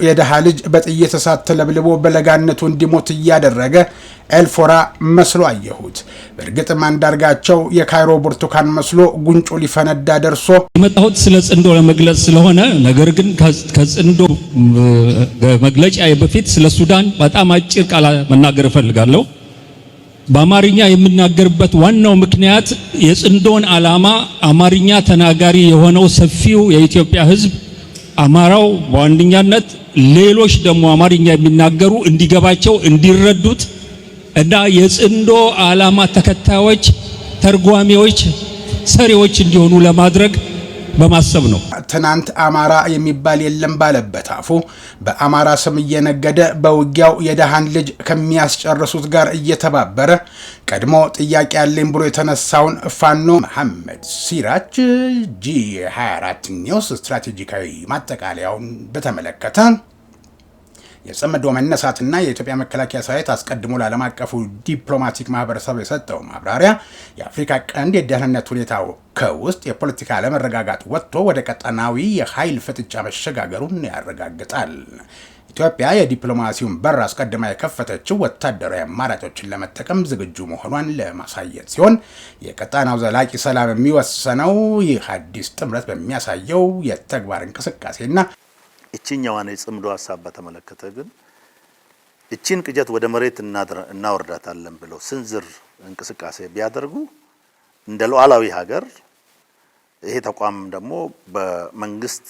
የደሃ ልጅ በጥይት እሳት ተለብልቦ በለጋነቱ እንዲሞት እያደረገ ኤልፎራ መስሎ አየሁት። በእርግጥም አንዳርጋቸው የካይሮ ብርቱካን መስሎ ጉንጩ ሊፈነዳ ደርሶ የመጣሁት ስለ ጽንዶ ለመግለጽ ስለሆነ ነገር ግን ከጽንዶ መግለጫ በፊት ስለ ሱዳን በጣም አጭር ቃል መናገር እፈልጋለሁ። በአማርኛ የምናገርበት ዋናው ምክንያት የጽንዶን ዓላማ አማርኛ ተናጋሪ የሆነው ሰፊው የኢትዮጵያ ሕዝብ አማራው በዋንኛነት ሌሎች ደግሞ አማርኛ የሚናገሩ እንዲገባቸው እንዲረዱት እና የጽንዶ ዓላማ ተከታዮች ተርጓሚዎች ሰሪዎች እንዲሆኑ ለማድረግ በማሰብ ነው። ትናንት አማራ የሚባል የለም ባለበት አፉ በአማራ ስም እየነገደ በውጊያው የደሃን ልጅ ከሚያስጨርሱት ጋር እየተባበረ ቀድሞ ጥያቄ ያለኝ ብሎ የተነሳውን ፋኖ መሐመድ ሲራጅ G24 ኒውስ ስትራቴጂካዊ ማጠቃለያውን በተመለከተ የጽምዶ መነሳትና የኢትዮጵያ መከላከያ ሰራዊት አስቀድሞ ለዓለም አቀፉ ዲፕሎማቲክ ማህበረሰብ የሰጠው ማብራሪያ የአፍሪካ ቀንድ የደህንነት ሁኔታው ከውስጥ የፖለቲካ አለመረጋጋት ወጥቶ ወደ ቀጠናዊ የኃይል ፍጥጫ መሸጋገሩን ያረጋግጣል። ኢትዮጵያ የዲፕሎማሲውን በር አስቀድማ የከፈተችው ወታደራዊ አማራጮችን ለመጠቀም ዝግጁ መሆኗን ለማሳየት ሲሆን የቀጠናው ዘላቂ ሰላም የሚወሰነው ይህ አዲስ ጥምረት በሚያሳየው የተግባር እንቅስቃሴና እቺኛዋን የጽምዶ ሐሳብ በተመለከተ ግን እቺን ቅጀት ወደ መሬት እናወርዳታለን ብለው ስንዝር እንቅስቃሴ ቢያደርጉ እንደ ሉዓላዊ ሀገር ይሄ ተቋም ደግሞ በመንግስት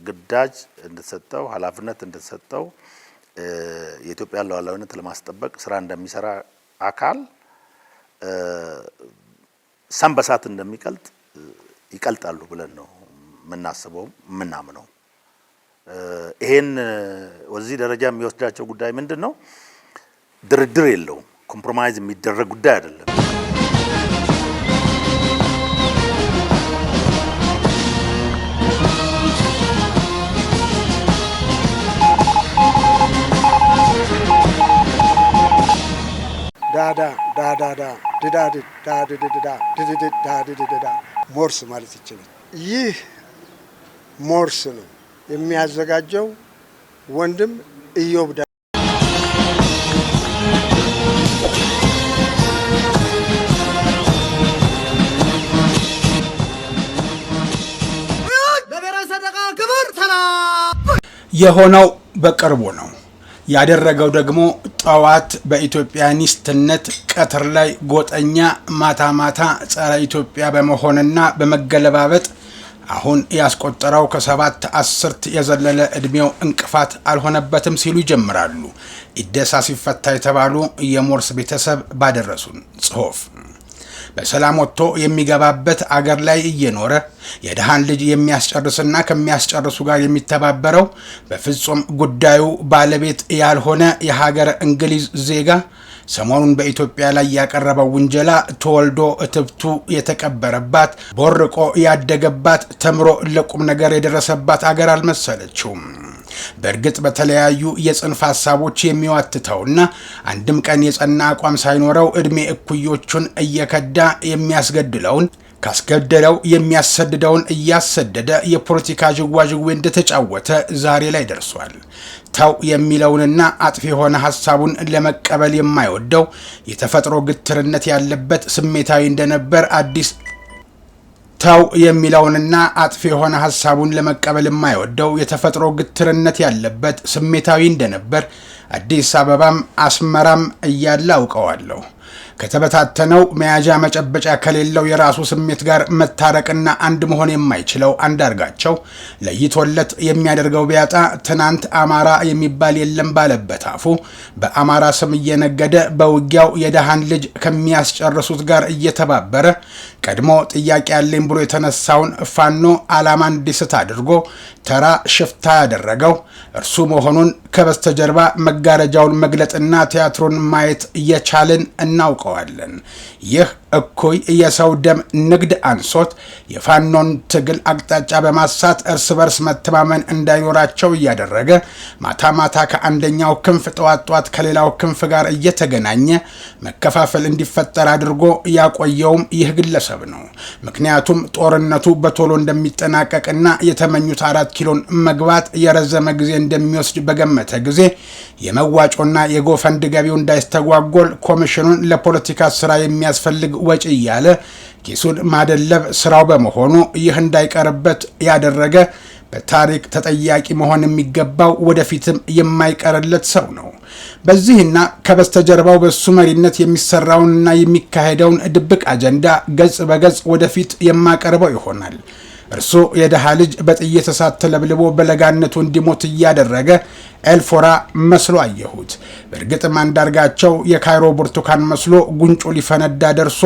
ግዳጅ እንደተሰጠው ኃላፊነት እንደተሰጠው የኢትዮጵያ ሉዓላዊነት ለማስጠበቅ ስራ እንደሚሰራ አካል ሰንበሳት እንደሚቀልጥ ይቀልጣሉ ብለን ነው የምናስበው የምናምነው። ይሄን ወዚህ ደረጃ የሚወስዳቸው ጉዳይ ምንድነው? ድርድር የለውም። ኮምፕሮማይዝ የሚደረግ ጉዳይ አይደለም። ሞርስ ማለት ይችላል። ይህ ሞርስ ነው የሚያዘጋጀው ወንድም ኢዮብ የሆነው በቅርቡ ነው። ያደረገው ደግሞ ጠዋት በኢትዮጵያኒስትነት ቀትር ላይ ጎጠኛ ማታ ማታ ጸረ ኢትዮጵያ በመሆንና በመገለባበጥ አሁን ያስቆጠረው ከሰባት አስርት የዘለለ እድሜው እንቅፋት አልሆነበትም ሲሉ ይጀምራሉ። ኢደሳ ሲፈታ የተባሉ የሞርስ ቤተሰብ ባደረሱን ጽሑፍ በሰላም ወጥቶ የሚገባበት አገር ላይ እየኖረ የደሃን ልጅ የሚያስጨርስና ከሚያስጨርሱ ጋር የሚተባበረው በፍጹም ጉዳዩ ባለቤት ያልሆነ የሀገር እንግሊዝ ዜጋ ሰሞኑን በኢትዮጵያ ላይ ያቀረበው ውንጀላ ተወልዶ እትብቱ የተቀበረባት ቦርቆ ያደገባት ተምሮ ለቁም ነገር የደረሰባት አገር አልመሰለችውም። በእርግጥ በተለያዩ የጽንፍ ሐሳቦች የሚዋትተውና አንድም ቀን የጸና አቋም ሳይኖረው እድሜ እኩዮቹን እየከዳ የሚያስገድለውን ካስገደለው የሚያሰድደውን እያሰደደ የፖለቲካ ጅዋጅዌ እንደተጫወተ ዛሬ ላይ ደርሷል። ተው የሚለውንና አጥፊ የሆነ ሐሳቡን ለመቀበል የማይወደው የተፈጥሮ ግትርነት ያለበት ስሜታዊ እንደነበር አዲስ ተው የሚለውንና አጥፊ የሆነ ሐሳቡን ለመቀበል የማይወደው የተፈጥሮ ግትርነት ያለበት ስሜታዊ እንደነበር አዲስ አበባም አስመራም እያለ አውቀዋለሁ። ከተበታተነው መያዣ መጨበጫ ከሌለው የራሱ ስሜት ጋር መታረቅና አንድ መሆን የማይችለው አንዳርጋቸው ለይቶለት የሚያደርገው ቢያጣ ትናንት አማራ የሚባል የለም ባለበት አፉ በአማራ ስም እየነገደ በውጊያው የደሃን ልጅ ከሚያስጨርሱት ጋር እየተባበረ ቀድሞ ጥያቄ ያለኝ ብሎ የተነሳውን ፋኖ ዓላማ እንዲስት አድርጎ ተራ ሽፍታ ያደረገው እርሱ መሆኑን ከበስተጀርባ መጋረጃውን መግለጥና ቲያትሩን ማየት እየቻልን እና እናውቀዋለን። ይህ እኩይ የሰው ደም ንግድ አንሶት የፋኖን ትግል አቅጣጫ በማሳት እርስ በርስ መተማመን እንዳይኖራቸው እያደረገ ማታ ማታ ከአንደኛው ክንፍ ጠዋት ከሌላው ክንፍ ጋር እየተገናኘ መከፋፈል እንዲፈጠር አድርጎ ያቆየውም ይህ ግለሰብ ነው። ምክንያቱም ጦርነቱ በቶሎ እንደሚጠናቀቅና የተመኙት 4 ኪሎን መግባት የረዘመ ጊዜ እንደሚወስድ በገመተ ጊዜ የመዋጮና የጎፈንድ ገቢው እንዳይስተጓጎል ኮሚሽኑን ለፖለቲካ ስራ የሚያስፈልግ ወጪ እያለ ኪሱን ማደለብ ስራው በመሆኑ ይህ እንዳይቀርበት ያደረገ በታሪክ ተጠያቂ መሆን የሚገባው ወደፊትም የማይቀርለት ሰው ነው። በዚህና ከበስተጀርባው በሱ መሪነት የሚሰራውንና የሚካሄደውን ድብቅ አጀንዳ ገጽ በገጽ ወደፊት የማቀርበው ይሆናል። እርሱ የደሃ ልጅ በጥይት እሳት ተለብልቦ በለጋነቱ እንዲሞት እያደረገ ኤልፎራ መስሎ አየሁት። በእርግጥም አንዳርጋቸው የካይሮ ብርቱካን መስሎ ጉንጩ ሊፈነዳ ደርሶ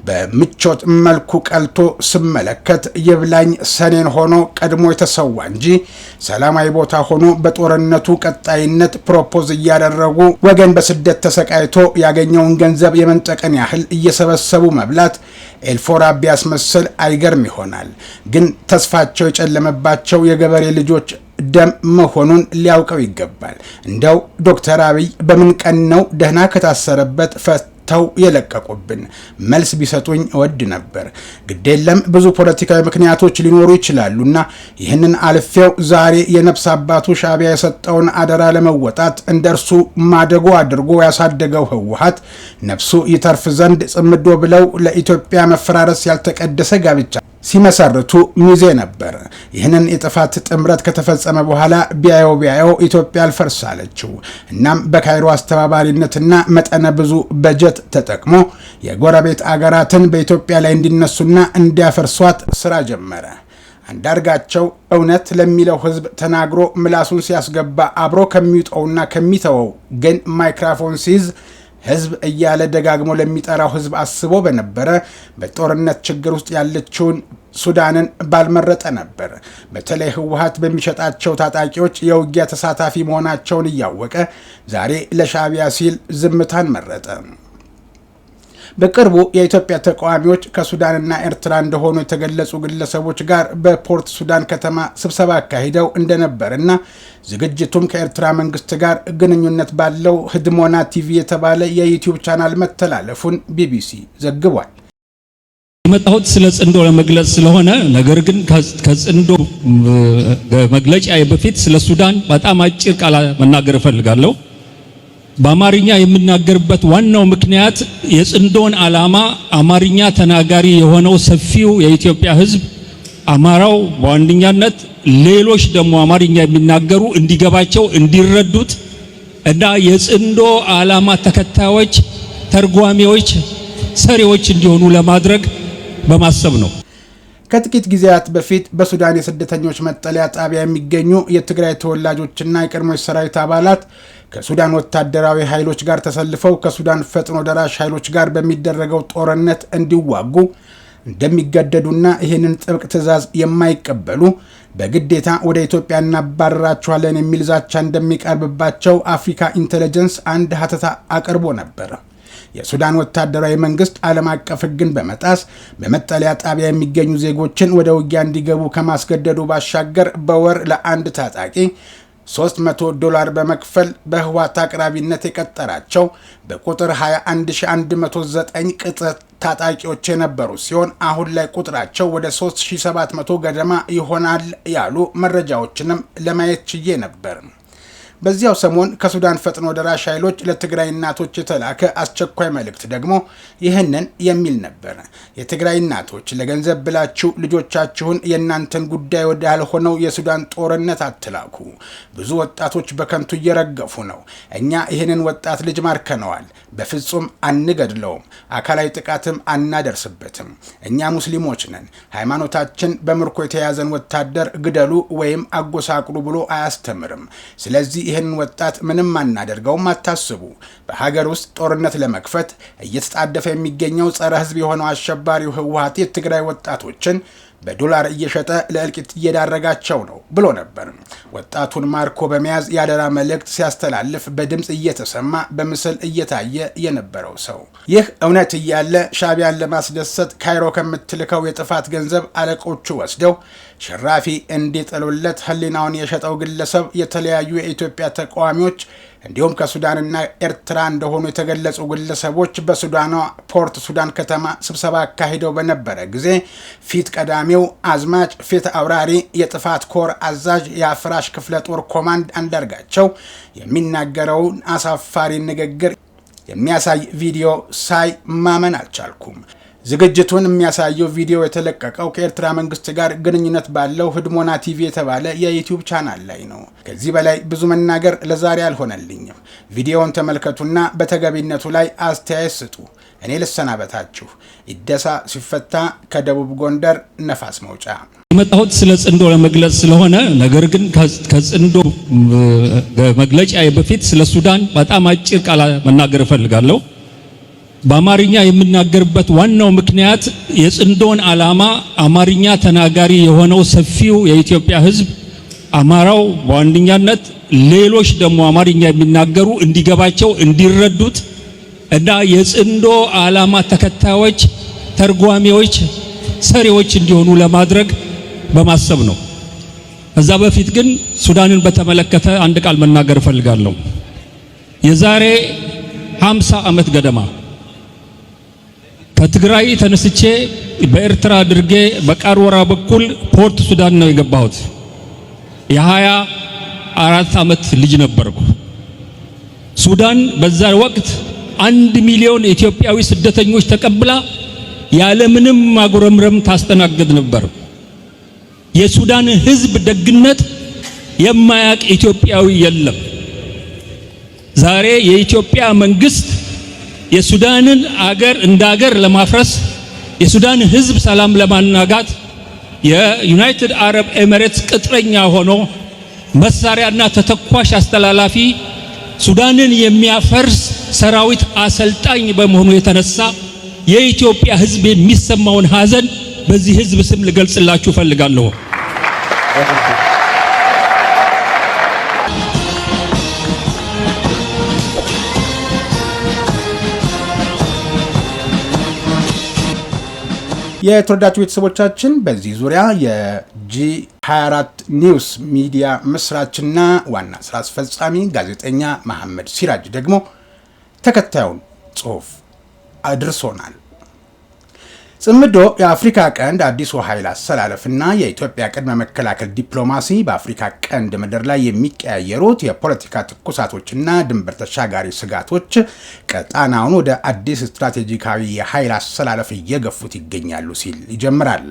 በምቾት መልኩ ቀልቶ ስመለከት ይብላኝ ሰኔን ሆኖ ቀድሞ የተሰዋ እንጂ ሰላማዊ ቦታ ሆኖ በጦርነቱ ቀጣይነት ፕሮፖዝ እያደረጉ ወገን በስደት ተሰቃይቶ ያገኘውን ገንዘብ የመንጠቅን ያህል እየሰበሰቡ መብላት ኤልፎራ ቢያስመስል አይገርም ይሆናል። ግን ተስፋቸው የጨለመባቸው የገበሬ ልጆች ደም መሆኑን ሊያውቀው ይገባል። እንደው ዶክተር አብይ በምን ቀን ነው ደህና ከታሰረበት ፈተው የለቀቁብን? መልስ ቢሰጡኝ እወድ ነበር። ግዴለም ብዙ ፖለቲካዊ ምክንያቶች ሊኖሩ ይችላሉና ይህንን አልፌው ዛሬ የነፍስ አባቱ ሻዕቢያ የሰጠውን አደራ ለመወጣት እንደርሱ ማደጎ አድርጎ ያሳደገው ህወሓት ነፍሱ ይተርፍ ዘንድ ጽምዶ ብለው ለኢትዮጵያ መፈራረስ ያልተቀደሰ ጋብቻ ሲመሰርቱ ሚዜ ነበር። ይህንን የጥፋት ጥምረት ከተፈጸመ በኋላ ቢያየው ኢትዮጵያ አልፈርሳለችው። እናም በካይሮ አስተባባሪነትና መጠነ ብዙ በጀት ተጠቅሞ የጎረቤት አገራትን በኢትዮጵያ ላይ እንዲነሱና እንዲያፈርሷት ስራ ጀመረ። አንዳርጋቸው እውነት ለሚለው ህዝብ ተናግሮ ምላሱን ሲያስገባ አብሮ ከሚውጠውና ከሚተወው ግን ማይክሮፎን ሲይዝ ህዝብ እያለ ደጋግሞ ለሚጠራው ህዝብ አስቦ በነበረ በጦርነት ችግር ውስጥ ያለችውን ሱዳንን ባልመረጠ ነበር። በተለይ ህወሓት በሚሸጣቸው ታጣቂዎች የውጊያ ተሳታፊ መሆናቸውን እያወቀ ዛሬ ለሻዕቢያ ሲል ዝምታን መረጠ። በቅርቡ የኢትዮጵያ ተቃዋሚዎች ከሱዳንና ኤርትራ እንደሆኑ የተገለጹ ግለሰቦች ጋር በፖርት ሱዳን ከተማ ስብሰባ አካሂደው እንደነበርና ዝግጅቱም ከኤርትራ መንግስት ጋር ግንኙነት ባለው ህድሞና ቲቪ የተባለ የዩቲዩብ ቻናል መተላለፉን ቢቢሲ ዘግቧል። የመጣሁት ስለ ጽንዶ ለመግለጽ ስለሆነ ነገር ግን ከጽንዶ መግለጫ በፊት ስለ ሱዳን በጣም አጭር ቃል መናገር እፈልጋለሁ። በአማርኛ የምናገርበት ዋናው ምክንያት የጽንዶን ዓላማ አማርኛ ተናጋሪ የሆነው ሰፊው የኢትዮጵያ ህዝብ አማራው በዋነኛነት ሌሎች ደግሞ አማርኛ የሚናገሩ እንዲገባቸው እንዲረዱት እና የጽንዶ ዓላማ ተከታዮች፣ ተርጓሚዎች፣ ሰሪዎች እንዲሆኑ ለማድረግ በማሰብ ነው። ከጥቂት ጊዜያት በፊት በሱዳን የስደተኞች መጠለያ ጣቢያ የሚገኙ የትግራይ ተወላጆችና የቀድሞ ሰራዊት አባላት ከሱዳን ወታደራዊ ኃይሎች ጋር ተሰልፈው ከሱዳን ፈጥኖ ደራሽ ኃይሎች ጋር በሚደረገው ጦርነት እንዲዋጉ እንደሚገደዱና ይህንን ጥብቅ ትዕዛዝ የማይቀበሉ በግዴታ ወደ ኢትዮጵያ እናባረራቸዋለን የሚል ዛቻ እንደሚቀርብባቸው አፍሪካ ኢንተለጀንስ አንድ ሀተታ አቅርቦ ነበር። የሱዳን ወታደራዊ መንግስት ዓለም አቀፍ ሕግን በመጣስ በመጠለያ ጣቢያ የሚገኙ ዜጎችን ወደ ውጊያ እንዲገቡ ከማስገደዱ ባሻገር በወር ለአንድ ታጣቂ $300 በመክፈል በህወሓት አቅራቢነት የቀጠራቸው በቁጥር 21109 ቅጥር ታጣቂዎች የነበሩ ሲሆን አሁን ላይ ቁጥራቸው ወደ 3700 ገደማ ይሆናል ያሉ መረጃዎችንም ለማየት ችዬ ነበር። በዚያው ሰሞን ከሱዳን ፈጥኖ ደራሽ ኃይሎች ለትግራይ እናቶች የተላከ አስቸኳይ መልእክት ደግሞ ይህንን የሚል ነበር። የትግራይ እናቶች ለገንዘብ ብላችሁ ልጆቻችሁን የእናንተን ጉዳይ ወዳልሆነው የሱዳን ጦርነት አትላኩ። ብዙ ወጣቶች በከንቱ እየረገፉ ነው። እኛ ይህንን ወጣት ልጅ ማርከነዋል። በፍጹም አንገድለውም። አካላዊ ጥቃትም አናደርስበትም። እኛ ሙስሊሞች ነን። ሃይማኖታችን በምርኮ የተያዘን ወታደር ግደሉ ወይም አጎሳቅሉ ብሎ አያስተምርም። ስለዚህ ይህን ወጣት ምንም አናደርገውም፣ አታስቡ። በሀገር ውስጥ ጦርነት ለመክፈት እየተጣደፈ የሚገኘው ጸረ ህዝብ የሆነው አሸባሪው ህወሓት የትግራይ ወጣቶችን በዶላር እየሸጠ ለእልቂት እየዳረጋቸው ነው ብሎ ነበር። ወጣቱን ማርኮ በመያዝ ያደራ መልእክት ሲያስተላልፍ በድምፅ እየተሰማ በምስል እየታየ የነበረው ሰው ይህ እውነት እያለ ሻዕቢያን ለማስደሰት ካይሮ ከምትልከው የጥፋት ገንዘብ አለቆቹ ወስደው ሽራፊ እንዲጥሉለት ህሊናውን የሸጠው ግለሰብ የተለያዩ የኢትዮጵያ ተቃዋሚዎች እንዲሁም ከሱዳንና ኤርትራ እንደሆኑ የተገለጹ ግለሰቦች በሱዳኗ ፖርት ሱዳን ከተማ ስብሰባ አካሂደው በነበረ ጊዜ ፊት ቀዳሚው አዝማች ፊት አውራሪ የጥፋት ኮር አዛዥ የአፍራሽ ክፍለ ጦር ኮማንድ አንዳርጋቸው የሚናገረውን አሳፋሪ ንግግር የሚያሳይ ቪዲዮ ሳይ ማመን አልቻልኩም። ዝግጅቱን የሚያሳየው ቪዲዮ የተለቀቀው ከኤርትራ መንግስት ጋር ግንኙነት ባለው ህድሞና ቲቪ የተባለ የዩቲዩብ ቻናል ላይ ነው። ከዚህ በላይ ብዙ መናገር ለዛሬ አልሆነልኝም። ቪዲዮውን ተመልከቱና በተገቢነቱ ላይ አስተያየት ስጡ። እኔ ልሰናበታችሁ። ኢደሳ ሲፈታ ከደቡብ ጎንደር ነፋስ መውጫ። የመጣሁት ስለ ጽንዶ ለመግለጽ ስለሆነ ነገር ግን ከጽንዶ መግለጫ በፊት ስለ ሱዳን በጣም አጭር ቃል መናገር እፈልጋለሁ። በአማርኛ የምናገርበት ዋናው ምክንያት የጽንዶን ዓላማ አማርኛ ተናጋሪ የሆነው ሰፊው የኢትዮጵያ ህዝብ፣ አማራው በዋነኛነት፣ ሌሎች ደግሞ አማርኛ የሚናገሩ እንዲገባቸው እንዲረዱት እና የጽንዶ ዓላማ ተከታዮች፣ ተርጓሚዎች፣ ሰሪዎች እንዲሆኑ ለማድረግ በማሰብ ነው። ከዛ በፊት ግን ሱዳንን በተመለከተ አንድ ቃል መናገር እፈልጋለሁ። የዛሬ 50 ዓመት ገደማ ከትግራይ ተነስቼ በኤርትራ አድርጌ በቃርወራ በኩል ፖርት ሱዳን ነው የገባሁት። የ24 ዓመት ልጅ ነበርኩ። ሱዳን በዛ ወቅት 1 ሚሊዮን ኢትዮጵያዊ ስደተኞች ተቀብላ ያለምንም ማጉረምረም ታስተናግድ ነበር። የሱዳን ህዝብ ደግነት የማያቅ ኢትዮጵያዊ የለም። ዛሬ የኢትዮጵያ መንግስት የሱዳንን አገር እንደ አገር ለማፍረስ፣ የሱዳን ህዝብ ሰላም ለማናጋት የዩናይትድ አረብ ኤሚሬትስ ቅጥረኛ ሆኖ መሳሪያና ተተኳሽ አስተላላፊ ሱዳንን የሚያፈርስ ሰራዊት አሰልጣኝ በመሆኑ የተነሳ የኢትዮጵያ ህዝብ የሚሰማውን ሐዘን በዚህ ህዝብ ስም ልገልጽላችሁ ፈልጋለሁ። የተወዳጁ ቤተሰቦቻችን በዚህ ዙሪያ የጂ24 ኒውስ ሚዲያ መስራችና ዋና ስራ አስፈጻሚ ጋዜጠኛ መሐመድ ሲራጅ ደግሞ ተከታዩን ጽሑፍ አድርሶናል። ጽምዶ የአፍሪካ ቀንድ አዲሱ ኃይል አሰላለፍና የኢትዮጵያ ቅድመ መከላከል ዲፕሎማሲ በአፍሪካ ቀንድ ምድር ላይ የሚቀያየሩት የፖለቲካ ትኩሳቶችና ድንበር ተሻጋሪ ስጋቶች ቀጣናውን ወደ አዲስ ስትራቴጂካዊ የኃይል አሰላለፍ እየገፉት ይገኛሉ ሲል ይጀምራል።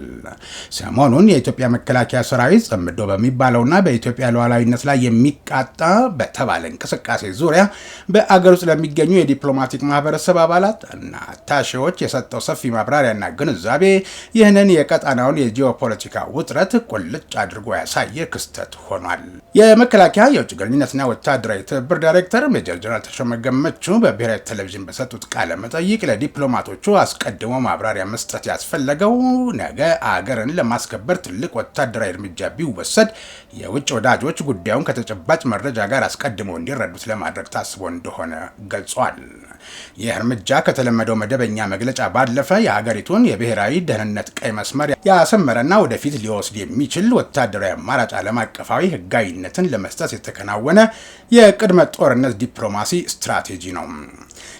ሰሞኑን የኢትዮጵያ መከላከያ ሰራዊት ጽምዶ በሚባለውና በኢትዮጵያ ሉዓላዊነት ላይ የሚቃጣ በተባለ እንቅስቃሴ ዙሪያ በአገር ውስጥ ለሚገኙ የዲፕሎማቲክ ማህበረሰብ አባላት እና አታሼዎች የሰጠው ሰፊ ማብራሪያና ግንዛቤ ይህንን የቀጣናውን የጂኦፖለቲካ ውጥረት ቁልጭ አድርጎ ያሳየ ክስተት ሆኗል። የመከላከያ የውጭ ግንኙነትና ወታደራዊ ትብብር ዳይሬክተር ሜጀር ጀነራል ተሾመ ገመቹ በብሔራዊ ቴሌቪዥን በሰጡት ቃለ መጠይቅ ለዲፕሎማቶቹ አስቀድሞ ማብራሪያ መስጠት ያስፈለገው ነገ አገርን ለማስከበር ትልቅ ወታደራዊ እርምጃ ቢወሰድ የውጭ ወዳጆች ጉዳዩን ከተጨባጭ መረጃ ጋር አስቀድሞ እንዲረዱት ለማድረግ ታስቦ እንደሆነ ገልጿል። ይህ እርምጃ ከተለመደው መደበኛ መግለጫ ባለፈ የሀገሪቱን የብሔራዊ ደህንነት ቀይ መስመር ያሰመረና ወደፊት ሊወስድ የሚችል ወታደራዊ አማራጭ ዓለም አቀፋዊ ሕጋዊነትን ለመስጠት የተከናወነ የቅድመ ጦርነት ዲፕሎማሲ ስትራቴጂ ነው።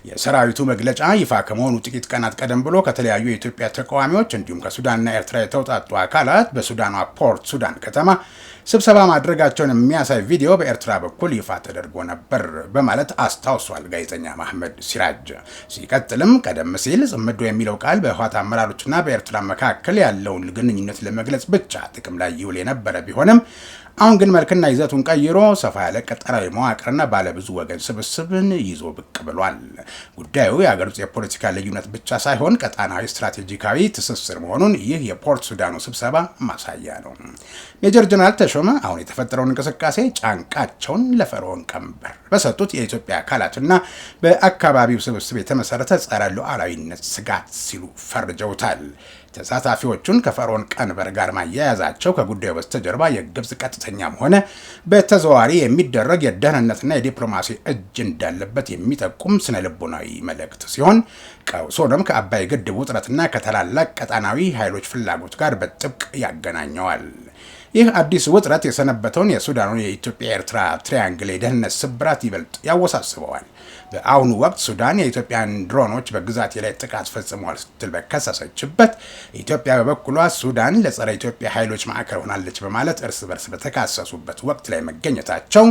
የሰራዊቱ መግለጫ ይፋ ከመሆኑ ጥቂት ቀናት ቀደም ብሎ ከተለያዩ የኢትዮጵያ ተቃዋሚዎች እንዲሁም ከሱዳንና ኤርትራ የተውጣጡ አካላት በሱዳኗ ፖርት ሱዳን ከተማ ስብሰባ ማድረጋቸውን የሚያሳይ ቪዲዮ በኤርትራ በኩል ይፋ ተደርጎ ነበር በማለት አስታውሷል ጋዜጠኛ መሐመድ ሲራጅ። ሲቀጥልም ቀደም ሲል ጽምዶ የሚለው ቃል በህወሓት አመራሮችና በኤርትራ መካከል ያለውን ግንኙነት ለመግለጽ ብቻ ጥቅም ላይ ይውል የነበረ ቢሆንም አሁን ግን መልክና ይዘቱን ቀይሮ ሰፋ ያለ ቀጠናዊ መዋቅርና ባለብዙ ወገን ስብስብን ይዞ ብቅ ብሏል። ጉዳዩ የአገር ውስጥ የፖለቲካ ልዩነት ብቻ ሳይሆን ቀጣናዊ ስትራቴጂካዊ ትስስር መሆኑን ይህ የፖርት ሱዳኑ ስብሰባ ማሳያ ነው። ሜጀር ጀነራል ተሾመ አሁን የተፈጠረውን እንቅስቃሴ ጫንቃቸውን ለፈርዖን ቀንበር በሰጡት የኢትዮጵያ አካላትና በአካባቢው ስብስብ የተመሰረተ ጸረ ሉዓላዊነት ስጋት ሲሉ ፈርጀውታል። ተሳታፊዎቹን ከፈርዖን ቀንበር ጋር ማያያዛቸው ከጉዳዩ በስተጀርባ የግብጽ ቀጥተኛም ሆነ በተዘዋዋሪ የሚደረግ የደህንነትና የዲፕሎማሲ እጅ እንዳለበት የሚጠቁም ስነ ልቦናዊ መልእክት ሲሆን ቀውሱንም ከአባይ ግድብ ውጥረትና ከታላላቅ ቀጣናዊ ኃይሎች ፍላጎት ጋር በጥብቅ ያገናኘዋል። ይህ አዲስ ውጥረት የሰነበተውን የሱዳኑን የኢትዮጵያ ኤርትራ ትሪያንግል የደህንነት ስብራት ይበልጥ ያወሳስበዋል። በአሁኑ ወቅት ሱዳን የኢትዮጵያን ድሮኖች በግዛቴ ላይ ጥቃት ፈጽመዋል ስትል በከሰሰችበት፣ ኢትዮጵያ በበኩሏ ሱዳን ለጸረ ኢትዮጵያ ኃይሎች ማዕከል ሆናለች በማለት እርስ በርስ በተካሰሱበት ወቅት ላይ መገኘታቸው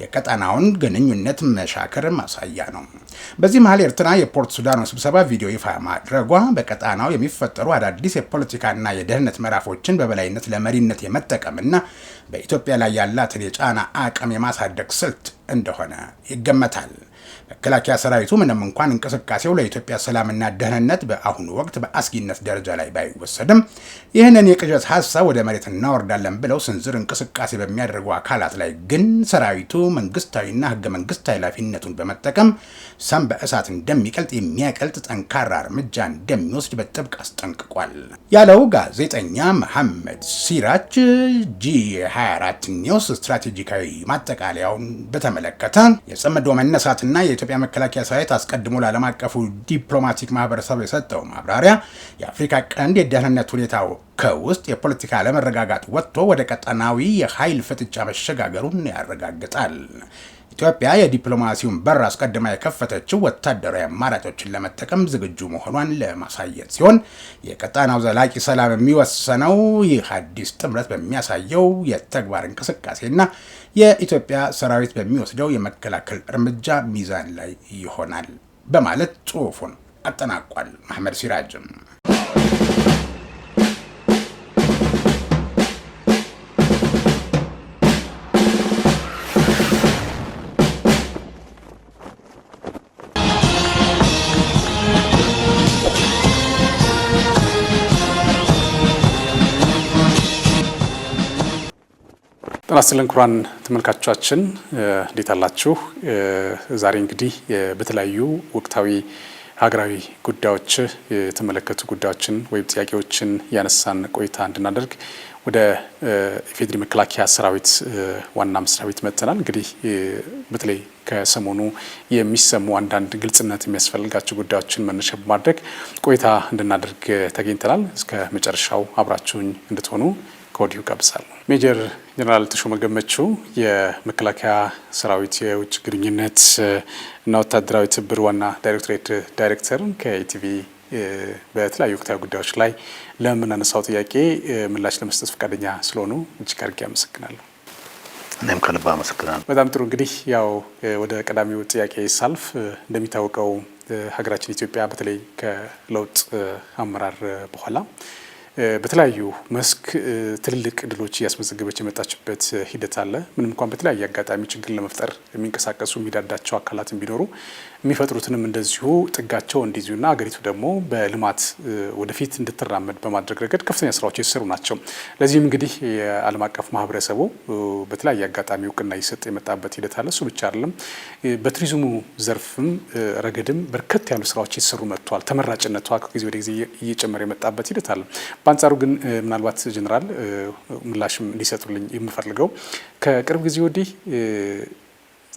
የቀጣናውን ግንኙነት መሻከር ማሳያ ነው። በዚህ መሀል ኤርትራ የፖርት ሱዳኑ ስብሰባ ቪዲዮ ይፋ ማድረጓ በቀጣናው የሚፈጠሩ አዳዲስ የፖለቲካና የደህንነት ምዕራፎችን በበላይነት ለመሪነት የመጠቀምና በኢትዮጵያ ላይ ያላትን የጫና አቅም የማሳደግ ስልት እንደሆነ ይገመታል። መከላከያ ሰራዊቱ ምንም እንኳን እንቅስቃሴው ለኢትዮጵያ ሰላምና ደህንነት በአሁኑ ወቅት በአስጊነት ደረጃ ላይ ባይወሰድም ይህንን የቅዠት ሀሳብ ወደ መሬት እናወርዳለን ብለው ስንዝር እንቅስቃሴ በሚያደርጉ አካላት ላይ ግን ሰራዊቱ መንግስታዊና ህገ መንግስታዊ ኃላፊነቱን በመጠቀም ሰም በእሳት እንደሚቀልጥ የሚያቀልጥ ጠንካራ እርምጃ እንደሚወስድ በጥብቅ አስጠንቅቋል ያለው ጋዜጠኛ መሐመድ ሲራጅ G24 ኒውስ ስትራቴጂካዊ ማጠቃለያውን በተመለከተ የጽምዶ መነሳትና የኢትዮጵያ መከላከያ ሰራዊት አስቀድሞ ለዓለም አቀፉ ዲፕሎማቲክ ማህበረሰብ የሰጠው ማብራሪያ የአፍሪካ ቀንድ የደህንነት ሁኔታው ከውስጥ የፖለቲካ አለመረጋጋት ወጥቶ ወደ ቀጠናዊ የኃይል ፍጥጫ መሸጋገሩን ያረጋግጣል። ኢትዮጵያ የዲፕሎማሲውን በር አስቀድማ የከፈተችው ወታደራዊ አማራጮችን ለመጠቀም ዝግጁ መሆኗን ለማሳየት ሲሆን የቀጣናው ዘላቂ ሰላም የሚወሰነው ይህ አዲስ ጥምረት በሚያሳየው የተግባር እንቅስቃሴና የኢትዮጵያ ሰራዊት በሚወስደው የመከላከል እርምጃ ሚዛን ላይ ይሆናል በማለት ጽሑፉን አጠናቋል። መሐመድ ሲራጅም ጤና ይስጥልን ክቡራን ተመልካቾቻችን እንዴት አላችሁ? ዛሬ እንግዲህ በተለያዩ ወቅታዊ ሀገራዊ ጉዳዮች የተመለከቱ ጉዳዮችን ወይም ጥያቄዎችን ያነሳን ቆይታ እንድናደርግ ወደ ኢፌዴሪ መከላከያ ሰራዊት ዋና መስሪያ ቤት መጥተናል። እንግዲህ በተለይ ከሰሞኑ የሚሰሙ አንዳንድ ግልጽነት የሚያስፈልጋቸው ጉዳዮችን መነሻ በማድረግ ቆይታ እንድናደርግ ተገኝተናል። እስከ መጨረሻው አብራችሁኝ እንድትሆኑ ከወዲሁ ጋብዛለሁ። ሜጀር ጀነራል ተሾመ ገመቹ የመከላከያ ሰራዊት የውጭ ግንኙነት እና ወታደራዊ ትብብር ዋና ዳይሬክቶሬት ዳይሬክተር ከኢቲቪ በተለያዩ ወቅታዊ ጉዳዮች ላይ ለምናነሳው ጥያቄ ምላሽ ለመስጠት ፈቃደኛ ስለሆኑ እጅግ አድርጌ አመሰግናለሁ። እኔም ከልብ አመሰግናለሁ። በጣም ጥሩ። እንግዲህ ያው ወደ ቀዳሚው ጥያቄ ሳልፍ እንደሚታወቀው ሀገራችን ኢትዮጵያ በተለይ ከለውጥ አመራር በኋላ በተለያዩ መስክ ትልልቅ ድሎች እያስመዘገበች የመጣችበት ሂደት አለ። ምንም እንኳን በተለያየ አጋጣሚ ችግር ለመፍጠር የሚንቀሳቀሱ የሚዳዳቸው አካላትን ቢኖሩ የሚፈጥሩትንም እንደዚሁ ጥጋቸው እንዲይዙና ሀገሪቱ ደግሞ በልማት ወደፊት እንድትራመድ በማድረግ ረገድ ከፍተኛ ስራዎች የተሰሩ ናቸው። ለዚህም እንግዲህ የዓለም አቀፍ ማህበረሰቡ በተለያየ አጋጣሚ እውቅና እየሰጠ የመጣበት ሂደት አለ። እሱ ብቻ አይደለም፣ በቱሪዝሙ ዘርፍም ረገድም በርከት ያሉ ስራዎች የተሰሩ መጥተዋል። ተመራጭነቷ ከጊዜ ወደ ጊዜ እየጨመረ የመጣበት ሂደት አለ። በአንጻሩ ግን ምናልባት ጀነራል ምላሽም እንዲሰጡልኝ የምፈልገው ከቅርብ ጊዜ ወዲህ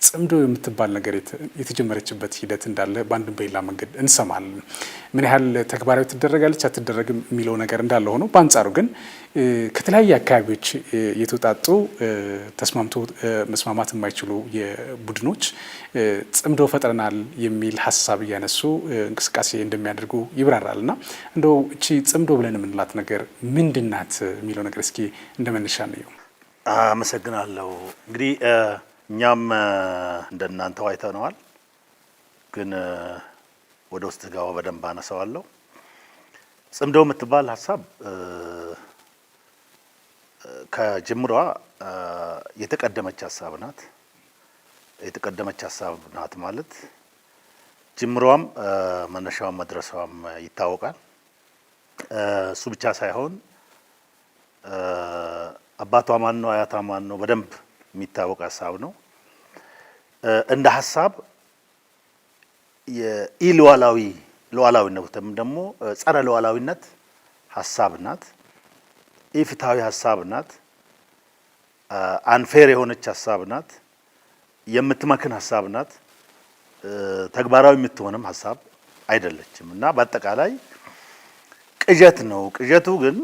ጽምዶ የምትባል ነገር የተጀመረችበት ሂደት እንዳለ በአንድም በሌላ መንገድ እንሰማለን። ምን ያህል ተግባራዊ ትደረጋለች አትደረግም የሚለው ነገር እንዳለ ሆኖ በአንጻሩ ግን ከተለያየ አካባቢዎች የተውጣጡ ተስማምቶ መስማማት የማይችሉ የቡድኖች ጽምዶ ፈጥረናል የሚል ሀሳብ እያነሱ እንቅስቃሴ እንደሚያደርጉ ይብራራልና እንደው እቺ ጽምዶ ብለን የምንላት ነገር ምንድናት የሚለው ነገር እስኪ እንደመነሻ ነው። አመሰግናለሁ። እንግዲህ እኛም እንደናንተው አይተነዋል፣ ግን ወደ ውስጥ ገባ በደንብ አነሳዋለሁ። ጽምዶ የምትባል ሀሳብ ከጅምሯ የተቀደመች ሀሳብ ናት። የተቀደመች ሀሳብ ናት ማለት ጅምሯም መነሻዋም መድረሻዋም ይታወቃል። እሱ ብቻ ሳይሆን አባቷ ማን ነው አያቷ ማን ነው በደንብ የሚታወቅ ሀሳብ ነው። እንደ ሀሳብ የኢሉዓላዊነት ወይም ደግሞ ጸረ ሉዓላዊነት ሀሳብ ናት። ኢፍትሃዊ ሀሳብ ናት። አንፌር የሆነች ሀሳብ ናት። የምትመክን ሀሳብ ናት። ተግባራዊ የምትሆንም ሀሳብ አይደለችም እና በአጠቃላይ ቅዠት ነው። ቅዠቱ ግን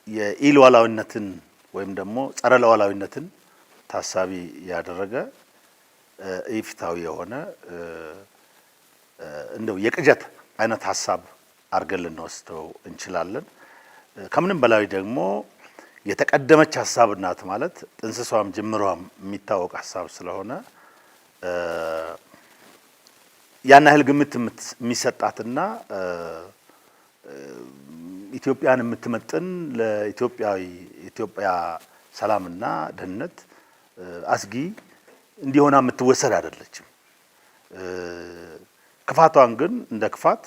የኢሉዓላዊነትን ወይም ደግሞ ጸረ ሉዓላዊነትን ታሳቢ ያደረገ ኢፍትሃዊ የሆነ እንደው የቅዠት አይነት ሀሳብ አድርገን ልንወስደው እንችላለን። ከምንም በላይ ደግሞ የተቀደመች ሀሳብ ናት ማለት ጥንስሷም ጅምሯም የሚታወቅ ሀሳብ ስለሆነ ያን ያህል ግምት የሚሰጣትና ኢትዮጵያን የምትመጥን ለኢትዮጵያ ሰላምና ደህንነት አስጊ እንዲሆና የምትወሰድ አይደለችም። ክፋቷን ግን እንደ ክፋት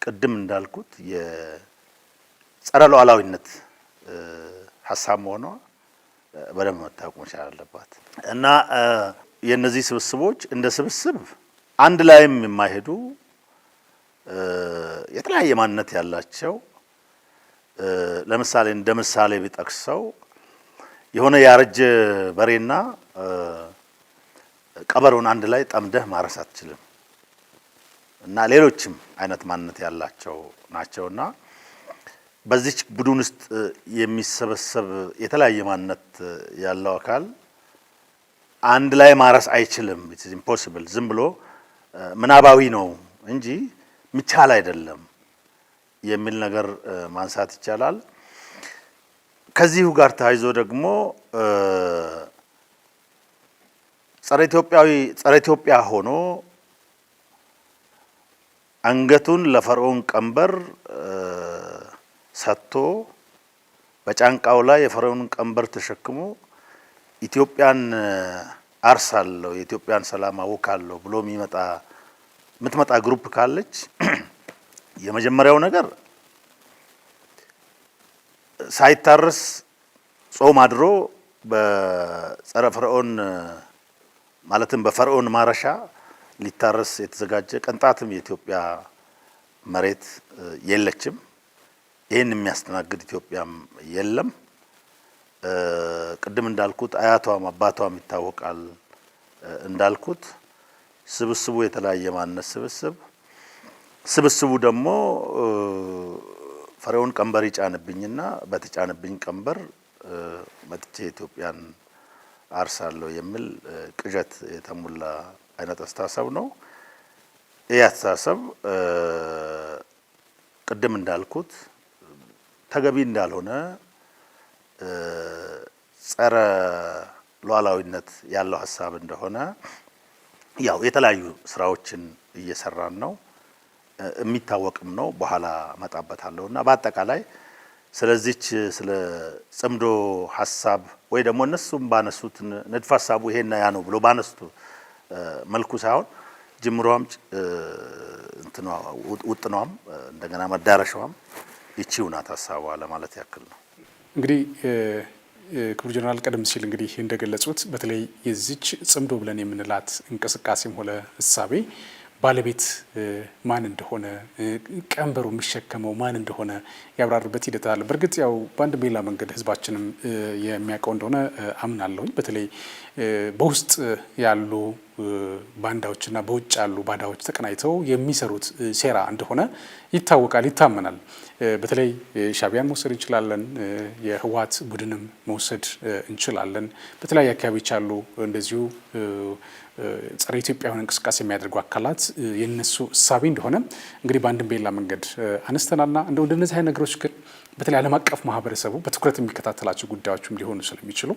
ቅድም እንዳልኩት የጸረ ሉዓላዊነት ሀሳብ መሆኗ በደንብ መታወቅ መቻል አለባት እና የእነዚህ ስብስቦች እንደ ስብስብ አንድ ላይም የማይሄዱ የተለያየ ማንነት ያላቸው ለምሳሌ እንደ ምሳሌ ቢጠቅሰው የሆነ ያረጀ በሬና ቀበሮን አንድ ላይ ጠምደህ ማረስ አትችልም እና ሌሎችም አይነት ማንነት ያላቸው ናቸውና በዚች ቡድን ውስጥ የሚሰበሰብ የተለያየ ማንነት ያለው አካል አንድ ላይ ማረስ አይችልም። it is impossible ዝም ብሎ ምናባዊ ነው እንጂ ሚቻል አይደለም የሚል ነገር ማንሳት ይቻላል። ከዚሁ ጋር ተያይዞ ደግሞ ጸረ ኢትዮጵያ ሆኖ አንገቱን ለፈርዖን ቀንበር ሰጥቶ በጫንቃው ላይ የፈርዖን ቀንበር ተሸክሞ ኢትዮጵያን አርሳለሁ የኢትዮጵያን ሰላም አውካለሁ ብሎ የምትመጣ ግሩፕ ካለች የመጀመሪያው ነገር ሳይታረስ ጾም አድሮ በጸረ ፈርዖን ማለትም በፈርዖን ማረሻ ሊታረስ የተዘጋጀ ቅንጣትም የኢትዮጵያ መሬት የለችም። ይህን የሚያስተናግድ ኢትዮጵያም የለም። ቅድም እንዳልኩት አያቷም አባቷም ይታወቃል። እንዳልኩት ስብስቡ የተለያየ ማንነት ስብስቡ ደግሞ ፈርዖን ቀንበር ይጫንብኝና በተጫንብኝ ቀንበር መጥቼ ኢትዮጵያን አርሳለሁ የሚል ቅዠት የተሞላ አይነት አስተሳሰብ ነው። ይህ አስተሳሰብ ቅድም እንዳልኩት ተገቢ እንዳልሆነ ጸረ ሉዓላዊነት ያለው ሀሳብ እንደሆነ ያው የተለያዩ ስራዎችን እየሰራን ነው የሚታወቅም ነው። በኋላ መጣበታለሁና በአጠቃላይ ስለዚች ስለ ጽምዶ ሀሳብ ወይ ደግሞ እነሱም ባነሱት ንድፈ ሀሳቡ ይሄና ያ ነው ብሎ ባነሱት መልኩ ሳይሆን ጅምሯም ውጥኗም እንደገና መዳረሻዋም ይቺው ናት ሀሳቧ ለማለት ያክል ነው። እንግዲህ ክቡር ጀነራል ቀደም ሲል እንግዲህ እንደገለጹት በተለይ የዚች ጽምዶ ብለን የምንላት እንቅስቃሴም ሆነ እሳቤ ባለቤት ማን እንደሆነ ቀንበሩ የሚሸከመው ማን እንደሆነ ያብራሩበት ሂደት አለ። በእርግጥ ያው በአንድ በሌላ መንገድ ህዝባችንም የሚያውቀው እንደሆነ አምናለሁኝ። በተለይ በውስጥ ያሉ ባንዳዎችና በውጭ ያሉ ባዳዎች ተቀናይተው የሚሰሩት ሴራ እንደሆነ ይታወቃል፣ ይታመናል። በተለይ ሻዕቢያን መውሰድ እንችላለን፣ የህወሓት ቡድንም መውሰድ እንችላለን። በተለያዩ አካባቢዎች ያሉ እንደዚሁ ጸረ ኢትዮጵያ የሆነ እንቅስቃሴ የሚያደርጉ አካላት የነሱ እሳቤ እንደሆነ እንግዲህ በአንድም በሌላ መንገድ አነስተናልና እንደነዚህ አይነት ነገሮች ግን በተለይ ዓለም አቀፍ ማህበረሰቡ በትኩረት የሚከታተላቸው ጉዳዮችም ሊሆኑ ስለሚችሉ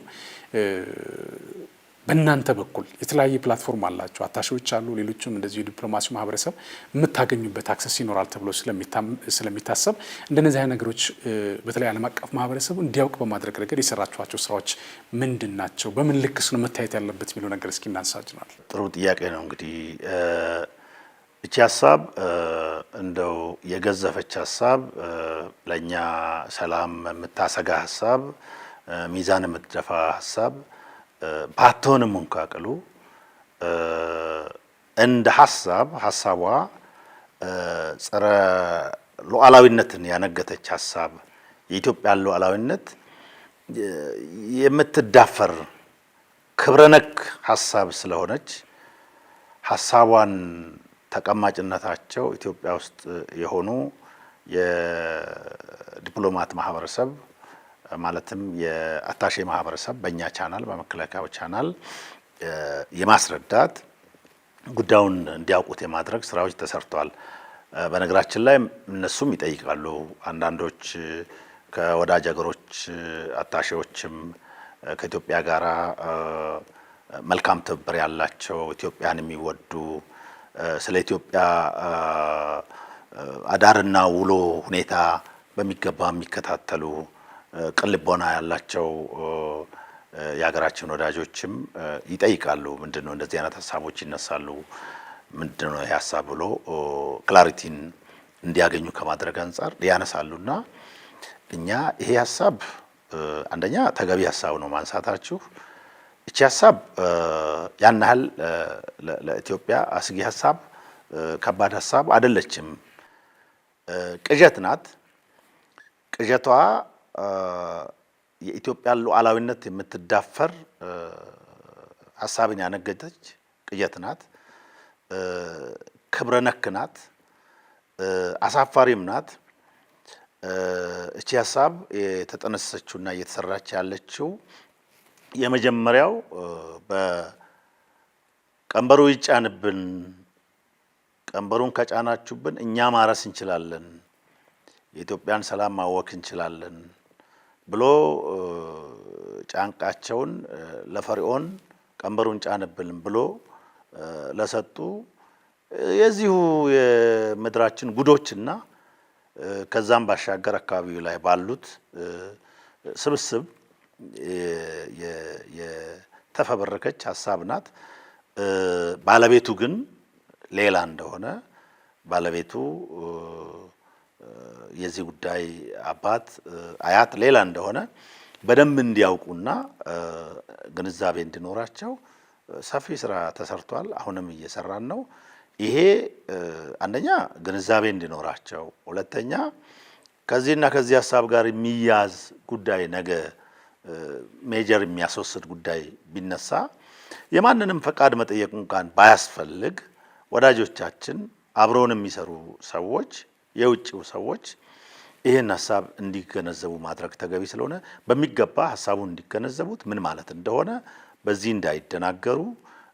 በእናንተ በኩል የተለያየ ፕላትፎርም አላቸው፣ አታሺዎች አሉ፣ ሌሎችም እንደዚሁ የዲፕሎማሲ ማህበረሰብ የምታገኙበት አክሰስ ይኖራል ተብሎ ስለሚታሰብ እንደነዚህ አይነት ነገሮች በተለይ ዓለም አቀፍ ማህበረሰቡ እንዲያውቅ በማድረግ ረገድ የሰራችኋቸው ስራዎች ምንድን ናቸው? በምን ልክስ ነው መታየት ያለበት የሚለው ነገር እስኪ እናንሳጅናል። ጥሩ ጥያቄ ነው። እንግዲህ እቺ ሀሳብ እንደው የገዘፈች ሀሳብ ለእኛ ሰላም የምታሰጋ ሀሳብ፣ ሚዛን የምትደፋ ሀሳብ ባትሆንም እንኳ ቅሉ እንደ ሀሳቧ ጸረ ሉዓላዊነትን ያነገተች ሐሳብ የኢትዮጵያን ሉዓላዊነት የምትዳፈር ክብረነክ ሐሳብ ስለሆነች ሐሳቧን ተቀማጭነታቸው ኢትዮጵያ ውስጥ የሆኑ የዲፕሎማት ማህበረሰብ ማለትም የአታሼ ማህበረሰብ በእኛ ቻናል በመከላከያው ቻናል የማስረዳት ጉዳዩን እንዲያውቁት የማድረግ ስራዎች ተሰርተዋል። በነገራችን ላይ እነሱም ይጠይቃሉ። አንዳንዶች ከወዳጅ ሀገሮች አታሼዎችም ከኢትዮጵያ ጋር መልካም ትብብር ያላቸው ኢትዮጵያን የሚወዱ ስለ ኢትዮጵያ አዳርና ውሎ ሁኔታ በሚገባ የሚከታተሉ ቅን ልቦና ያላቸው የሀገራችን ወዳጆችም ይጠይቃሉ። ምንድነው እንደዚህ አይነት ሀሳቦች ይነሳሉ፣ ምንድነው ይሄ ሀሳብ ብሎ ክላሪቲን እንዲያገኙ ከማድረግ አንጻር ያነሳሉና እኛ ይሄ ሀሳብ አንደኛ ተገቢ ሀሳብ ነው ማንሳታችሁ። እቺ ሀሳብ ያን ያህል ለኢትዮጵያ አስጊ ሀሳብ ከባድ ሀሳብ አይደለችም። ቅዠት ናት። ቅዠቷ የኢትዮጵያን ሉዓላዊነት የምትዳፈር ሀሳብን ያነገተች ቅዠት ናት። ክብረ ነክ ናት። አሳፋሪም ናት። እቺ ሀሳብ የተጠነሰሰችውና እየተሰራች ያለችው የመጀመሪያው በቀንበሩ ይጫንብን፣ ቀንበሩን ከጫናችሁብን እኛ ማረስ እንችላለን፣ የኢትዮጵያን ሰላም ማወክ እንችላለን ብሎ ጫንቃቸውን ለፈርዖን ቀንበሩን ጫንብን ብሎ ለሰጡ የዚሁ የምድራችን ጉዶችና ከዛም ባሻገር አካባቢው ላይ ባሉት ስብስብ የተፈበረከች ሀሳብ ናት። ባለቤቱ ግን ሌላ እንደሆነ ባለቤቱ የዚህ ጉዳይ አባት አያት ሌላ እንደሆነ በደንብ እንዲያውቁና ግንዛቤ እንዲኖራቸው ሰፊ ስራ ተሰርቷል። አሁንም እየሰራን ነው። ይሄ አንደኛ ግንዛቤ እንዲኖራቸው፣ ሁለተኛ ከዚህና ከዚህ ሀሳብ ጋር የሚያዝ ጉዳይ ነገ ሜጀር የሚያስወስድ ጉዳይ ቢነሳ የማንንም ፈቃድ መጠየቅ እንኳን ባያስፈልግ ወዳጆቻችን አብረውን የሚሰሩ ሰዎች የውጭው ሰዎች ይህን ሀሳብ እንዲገነዘቡ ማድረግ ተገቢ ስለሆነ በሚገባ ሀሳቡን እንዲገነዘቡት ምን ማለት እንደሆነ በዚህ እንዳይደናገሩ፣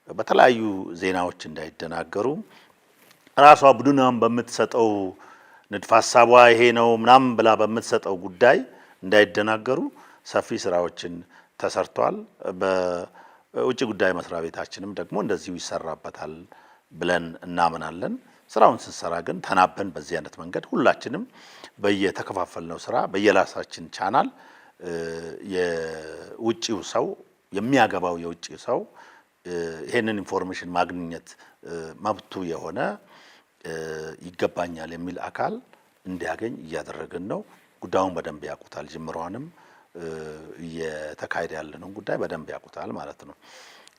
በተለያዩ ዜናዎች እንዳይደናገሩ፣ ራሷ ቡድናም በምትሰጠው ንድፈ ሀሳቧ ይሄ ነው ምናምን ብላ በምትሰጠው ጉዳይ እንዳይደናገሩ ሰፊ ስራዎችን ተሰርቷል። በውጭ ጉዳይ መስሪያ ቤታችንም ደግሞ እንደዚሁ ይሰራበታል ብለን እናምናለን። ስራውን ስንሰራ ግን ተናበን በዚህ አይነት መንገድ ሁላችንም በየተከፋፈልነው ስራ በየራሳችን ቻናል የውጭው ሰው የሚያገባው የውጭው ሰው ይሄንን ኢንፎርሜሽን ማግኘት መብቱ የሆነ ይገባኛል የሚል አካል እንዲያገኝ እያደረግን ነው። ጉዳዩን በደንብ ያውቁታል። ጅምሯንም እየተካሄደ ያለነው ጉዳይ በደንብ ያውቁታል ማለት ነው።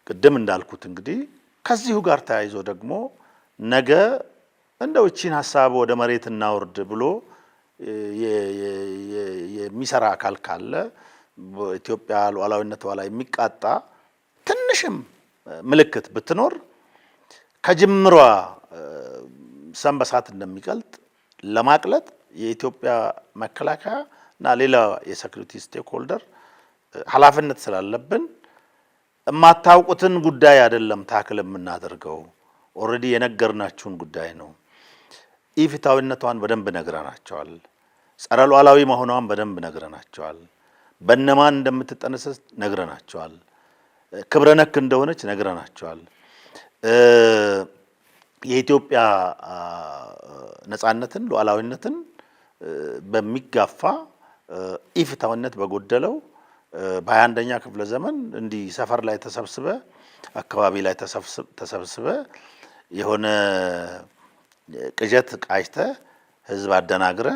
ቅድም እንዳልኩት እንግዲህ ከዚሁ ጋር ተያይዞ ደግሞ ነገ እንደው እቺን ሀሳብ ወደ መሬት እናውርድ ብሎ የሚሰራ አካል ካለ በኢትዮጵያ ሉዓላዊነቷ ላይ የሚቃጣ ትንሽም ምልክት ብትኖር ከጅምሯ ሰንበሳት እንደሚቀልጥ ለማቅለጥ የኢትዮጵያ መከላከያ እና ሌላ የሴኩሪቲ ስቴክሆልደር ኃላፊነት ስላለብን የማታውቁትን ጉዳይ አይደለም ታክል የምናደርገው። ኦልሬዲ የነገርናችሁን ጉዳይ ነው። ኢፍታዊነቷን በደንብ ነግረናቸዋል። ጸረ ሉዓላዊ መሆኗን በደንብ ነግረናቸዋል። በእነማን እንደምትጠነሰስ ነግረናቸዋል። ክብረ ነክ እንደሆነች ነግረናቸዋል። የኢትዮጵያ ነጻነትን ሉዓላዊነትን በሚጋፋ ኢፍታዊነት በጎደለው በ21ኛ ክፍለ ዘመን እንዲህ ሰፈር ላይ ተሰብስበ አካባቢ ላይ ተሰብስበ የሆነ ቅዠት ቃጅተ ህዝብ አደናግረ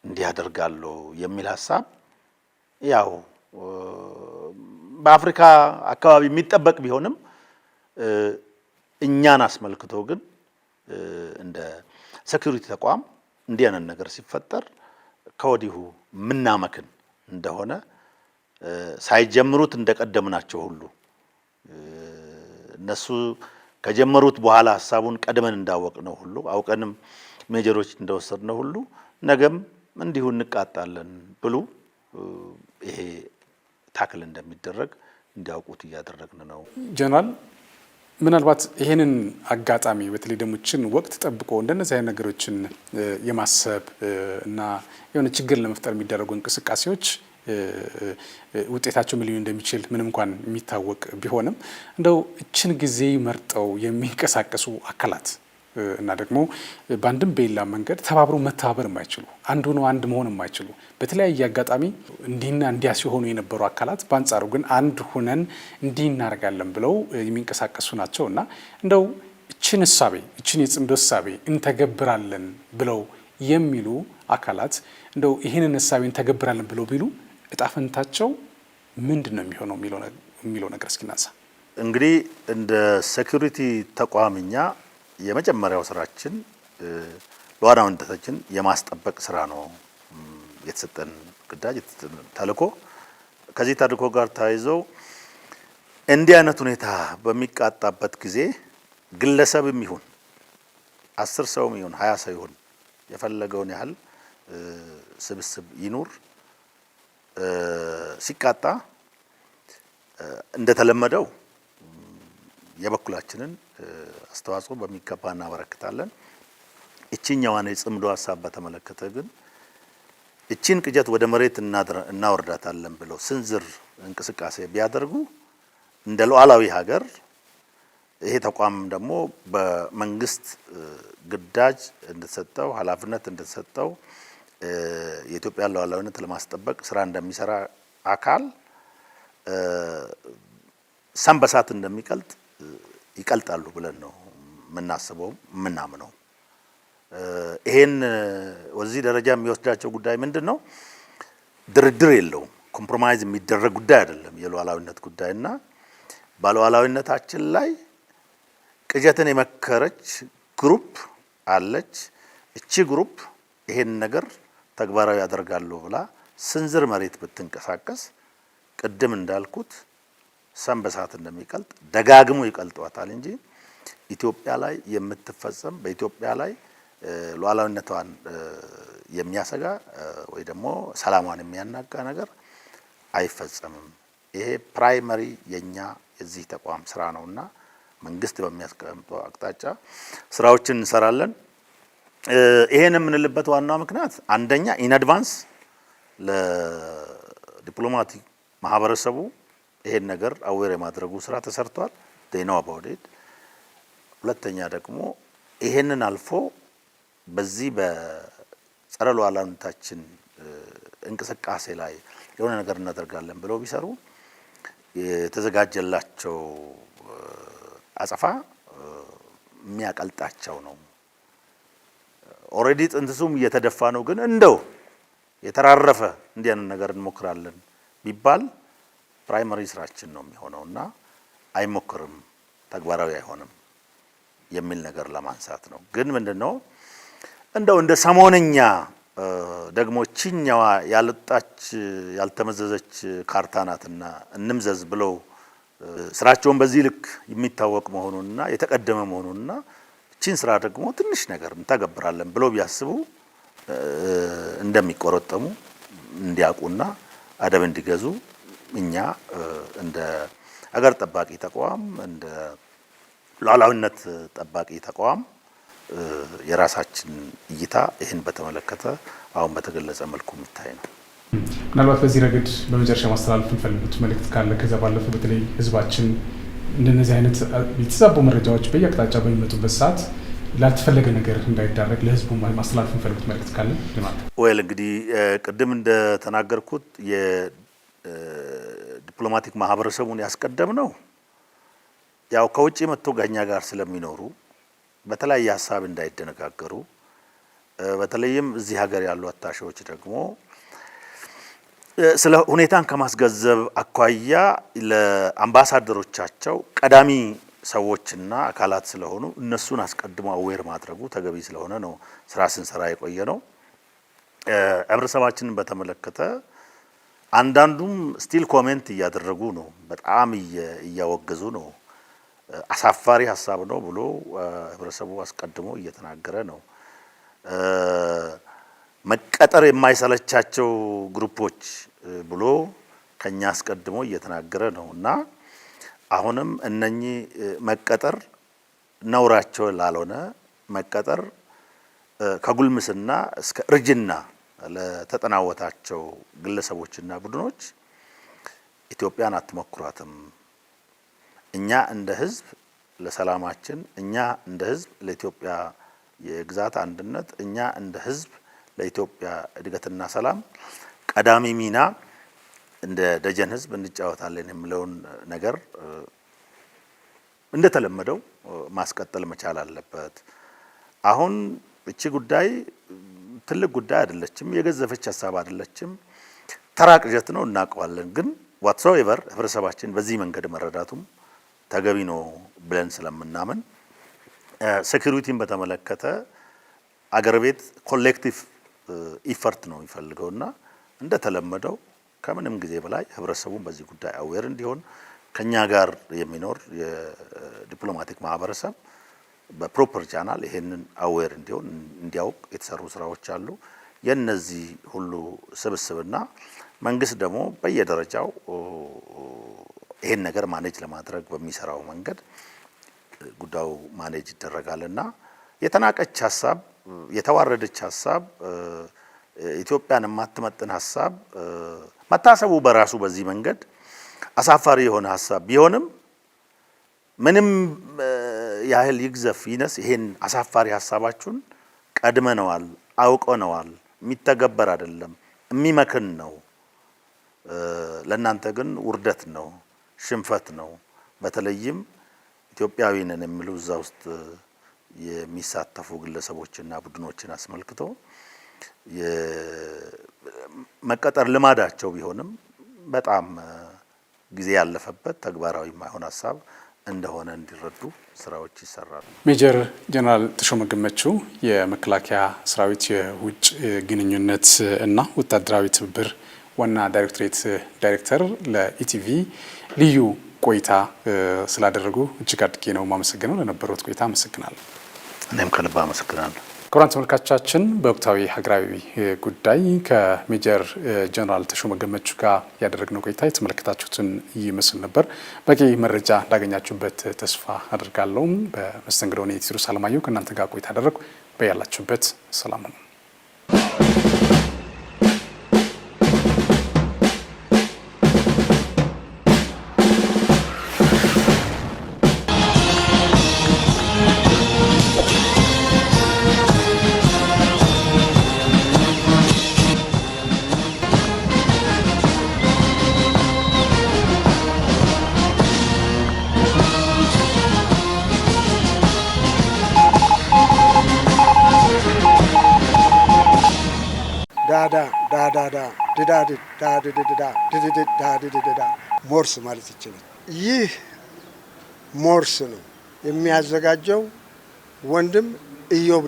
እንዲህ ያደርጋሉ የሚል ሀሳብ ያው በአፍሪካ አካባቢ የሚጠበቅ ቢሆንም እኛን አስመልክቶ ግን እንደ ሴኩሪቲ ተቋም እንዲህ አይነት ነገር ሲፈጠር ከወዲሁ ምናመክን እንደሆነ ሳይጀምሩት እንደቀደምናቸው ሁሉ እነሱ ከጀመሩት በኋላ ሐሳቡን ቀድመን እንዳወቅነው ሁሉ አውቀንም ሜጀሮች እንደወሰድነው ሁሉ ነገም እንዲሁ እንቃጣለን ብሉ ይሄ ታክል እንደሚደረግ እንዲያውቁት እያደረግን ነው። ጀነራል ምናልባት ይሄንን አጋጣሚ በተለይ ደግሞ ችን ወቅት ጠብቆ እንደነዚህ አይነት ነገሮችን የማሰብ እና የሆነ ችግር ለመፍጠር የሚደረጉ እንቅስቃሴዎች ውጤታቸው ምን ሊሆን እንደሚችል ምንም እንኳን የሚታወቅ ቢሆንም እንደው እችን ጊዜ መርጠው የሚንቀሳቀሱ አካላት እና ደግሞ በአንድም በሌላ መንገድ ተባብሮ መተባበር የማይችሉ አንዱ ነው አንድ መሆን የማይችሉ በተለያየ አጋጣሚ እንዲህና እንዲያ ሲሆኑ የነበሩ አካላት በአንጻሩ ግን አንድ ሆነን እንዲህ እናደርጋለን ብለው የሚንቀሳቀሱ ናቸው እና እንደው እችን እሳቤ እችን የጽምዶ እሳቤ እንተገብራለን ብለው የሚሉ አካላት እንደው ይህንን እሳቤ እንተገብራለን ብለው ቢሉ እጣፈንታቸው ምንድን ነው የሚሆነው የሚለው ነገር እስኪናንሳ። እንግዲህ እንደ ሴኩሪቲ ተቋምኛ የመጀመሪያው ስራችን ሉዓላዊነታችን የማስጠበቅ ስራ ነው የተሰጠን ግዳጅ ተልዕኮ። ከዚህ ተልዕኮ ጋር ተያይዘው እንዲህ አይነት ሁኔታ በሚቃጣበት ጊዜ ግለሰብም ይሁን 10 ሰውም ይሁን 20 ሰው ይሁን የፈለገውን ያህል ስብስብ ይኑር ሲቃጣ እንደተለመደው የበኩላችንን አስተዋጽኦ በሚገባ እናበረክታለን። እቺኛዋን የጽምዶ ሀሳብ በተመለከተ ግን እቺን ቅጀት ወደ መሬት እናወርዳታለን ብለው ስንዝር እንቅስቃሴ ቢያደርጉ እንደ ሉዓላዊ ሀገር ይሄ ተቋም ደግሞ በመንግስት ግዳጅ እንደተሰጠው ኃላፊነት እንደተሰጠው የኢትዮጵያ ሉዓላዊነት ለማስጠበቅ ስራ እንደሚሰራ አካል ሰንበሳት እንደሚቀልጥ ይቀልጣሉ ብለን ነው የምናስበው የምናምነው። ይሄን ወደዚህ ደረጃ የሚወስዳቸው ጉዳይ ምንድነው? ድርድር የለውም። ኮምፕሮማይዝ የሚደረግ ጉዳይ አይደለም። የሉዓላዊነት ጉዳይና በሉዓላዊነታችን ላይ ቅጀትን የመከረች ግሩፕ አለች። እቺ ግሩፕ ይሄን ነገር ተግባራዊ ያደርጋሉ ብላ ስንዝር መሬት ብትንቀሳቀስ ቅድም እንዳልኩት ሰንበሳት እንደሚቀልጥ ደጋግሞ ይቀልጧታል እንጂ ኢትዮጵያ ላይ የምትፈጸም በኢትዮጵያ ላይ ሉዓላዊነቷን የሚያሰጋ ወይ ደግሞ ሰላሟን የሚያናጋ ነገር አይፈጸምም። ይሄ ፕራይመሪ የኛ የዚህ ተቋም ስራ ነውና መንግስት በሚያስቀምጠው አቅጣጫ ስራዎችን እንሰራለን። ይሄን የምንልበት ዋናው ምክንያት አንደኛ ኢን አድቫንስ ለዲፕሎማቲክ ማህበረሰቡ ይሄን ነገር አዌር የማድረጉ ስራ ተሰርቷል። they know about it። ሁለተኛ ደግሞ ይሄንን አልፎ በዚህ በጸረ ሉዓላዊነታችን እንቅስቃሴ ላይ የሆነ ነገር እናደርጋለን ብለው ቢሰሩ የተዘጋጀላቸው አጸፋ የሚያቀልጣቸው ነው። ኦሬዲ ጥንትሱም እየተደፋ ነው። ግን እንደው የተራረፈ እንዲህ አይነት ነገር እንሞክራለን ቢባል ፕራይመሪ ስራችን ነው የሚሆነውና አይሞክርም፣ ተግባራዊ አይሆንም የሚል ነገር ለማንሳት ነው። ግን ምንድነው እንደው እንደ ሰሞነኛ ደግሞ ቺኛዋ ያልጣች ያልተመዘዘች ካርታ ናትና እንምዘዝ ብለው ስራቸውን በዚህ ልክ የሚታወቅ መሆኑንና የተቀደመ መሆኑንና ቺን ስራ ደግሞ ትንሽ ነገር እንተገብራለን ብለው ቢያስቡ እንደሚቆረጠሙ እንዲያውቁና አደብ እንዲገዙ እኛ እንደ አገር ጠባቂ ተቋም እንደ ሉዓላዊነት ጠባቂ ተቋም የራሳችን እይታ ይህን በተመለከተ አሁን በተገለጸ መልኩ የሚታይ ነው። ምናልባት በዚህ ረገድ በመጨረሻ ማስተላለፍ እንፈልጉት መልእክት ካለ ከዛ ባለፈ በተለይ ህዝባችን እንደነዚህ አይነት የተዛቡ መረጃዎች በየአቅጣጫ በሚመጡበት ሰዓት ላልተፈለገ ነገር እንዳይዳረግ ለህዝቡ ማስተላለፍ እንፈልጉት መልእክት ካለ ለማለት ወይል እንግዲህ ቅድም እንደተናገርኩት የዲፕሎማቲክ ማህበረሰቡን ያስቀደም ነው ያው ከውጪ መጥቶ ጋኛ ጋር ስለሚኖሩ በተለያየ ሀሳብ እንዳይደነጋገሩ በተለይም እዚህ ሀገር ያሉ አታሺዎች ደግሞ ስለ ሁኔታን ከማስገንዘብ አኳያ ለአምባሳደሮቻቸው ቀዳሚ ሰዎችና አካላት ስለሆኑ እነሱን አስቀድሞ አዌር ማድረጉ ተገቢ ስለሆነ ነው ስራ ስንሰራ የቆየ ነው። ህብረተሰባችንን በተመለከተ አንዳንዱም ስቲል ኮሜንት እያደረጉ ነው፣ በጣም እያወገዙ ነው። አሳፋሪ ሀሳብ ነው ብሎ ህብረተሰቡ አስቀድሞ እየተናገረ ነው። መቀጠር የማይሰለቻቸው ግሩፖች ብሎ ከኛ አስቀድሞ እየተናገረ ነው እና አሁንም እነኚህ መቀጠር ነውራቸው ላልሆነ መቀጠር ከጉልምስና እስከ እርጅና ለተጠናወታቸው ግለሰቦችና ቡድኖች ኢትዮጵያን አትሞክሯትም። እኛ እንደ ህዝብ ለሰላማችን፣ እኛ እንደ ህዝብ ለኢትዮጵያ የግዛት አንድነት፣ እኛ እንደ ህዝብ ለኢትዮጵያ እድገትና ሰላም ቀዳሚ ሚና እንደ ደጀን ህዝብ እንጫወታለን የሚለውን ነገር እንደተለመደው ማስቀጠል መቻል አለበት። አሁን እቺ ጉዳይ ትልቅ ጉዳይ አይደለችም፣ የገዘፈች ሀሳብ አይደለችም። ተራ ቅዠት ነው እናውቀዋለን። ግን ዋትሶኤቨር ህብረተሰባችን በዚህ መንገድ መረዳቱም ተገቢ ነው ብለን ስለምናምን ሴኩሪቲን በተመለከተ አገር ቤት ኮሌክቲቭ ኢፈርት ነው የሚፈልገውና እንደተለመደው ከምንም ጊዜ በላይ ህብረተሰቡን በዚህ ጉዳይ አዌር እንዲሆን ከኛ ጋር የሚኖር የዲፕሎማቲክ ማህበረሰብ በፕሮፐር ቻናል ይሄንን አዌር እንዲሆን እንዲያውቅ የተሰሩ ስራዎች አሉ። የነዚህ ሁሉ ስብስብና መንግስት ደግሞ በየደረጃው ይሄን ነገር ማኔጅ ለማድረግ በሚሰራው መንገድ ጉዳዩ ማኔጅ ይደረጋልና የተናቀች ሀሳብ፣ የተዋረደች ሀሳብ፣ ኢትዮጵያን የማትመጥን ሀሳብ መታሰቡ በራሱ በዚህ መንገድ አሳፋሪ የሆነ ሀሳብ ቢሆንም ምንም ያህል ይግዘፍ ይነስ ይሄን አሳፋሪ ሀሳባችሁን ቀድመነዋል፣ አውቀነዋል፣ የሚተገበር አይደለም፣ የሚመክን ነው። ለእናንተ ግን ውርደት ነው፣ ሽንፈት ነው። በተለይም ኢትዮጵያዊ ነን የሚሉ እዛ ውስጥ የሚሳተፉ ግለሰቦችና ቡድኖችን አስመልክቶ መቀጠር ልማዳቸው ቢሆንም በጣም ጊዜ ያለፈበት ተግባራዊ የማይሆን ሀሳብ እንደሆነ እንዲረዱ ስራዎች ይሰራሉ። ሜጀር ጀነራል ተሾመ ገመቹ የመከላከያ ሰራዊት የውጭ ግንኙነት እና ወታደራዊ ትብብር ዋና ዳይሬክቶሬት ዳይሬክተር ለኢቲቪ ልዩ ቆይታ ስላደረጉ እጅግ አድርጌ ነው ማመሰግነው። ለነበሩት ቆይታ አመሰግናለሁ። እኔም ከልብ አመሰግናለሁ። ክቡራን ተመልካቾቻችን በወቅታዊ ሀገራዊ ጉዳይ ከሜጀር ጀነራል ተሾመ ገመቹ ጋር ያደረግነው ቆይታ የተመለከታችሁትን ይመስል ነበር። በቂ መረጃ እንዳገኛችሁበት ተስፋ አድርጋለሁ። በመስተንግዶ እኔ ቴዎድሮስ አለማየሁ ከእናንተ ጋር ቆይታ አደረግኩ። በያላችሁበት ሰላም ነው። ሞርስ ማለት ይችላል። ይህ ሞርስ ነው የሚያዘጋጀው ወንድም ኢዮብ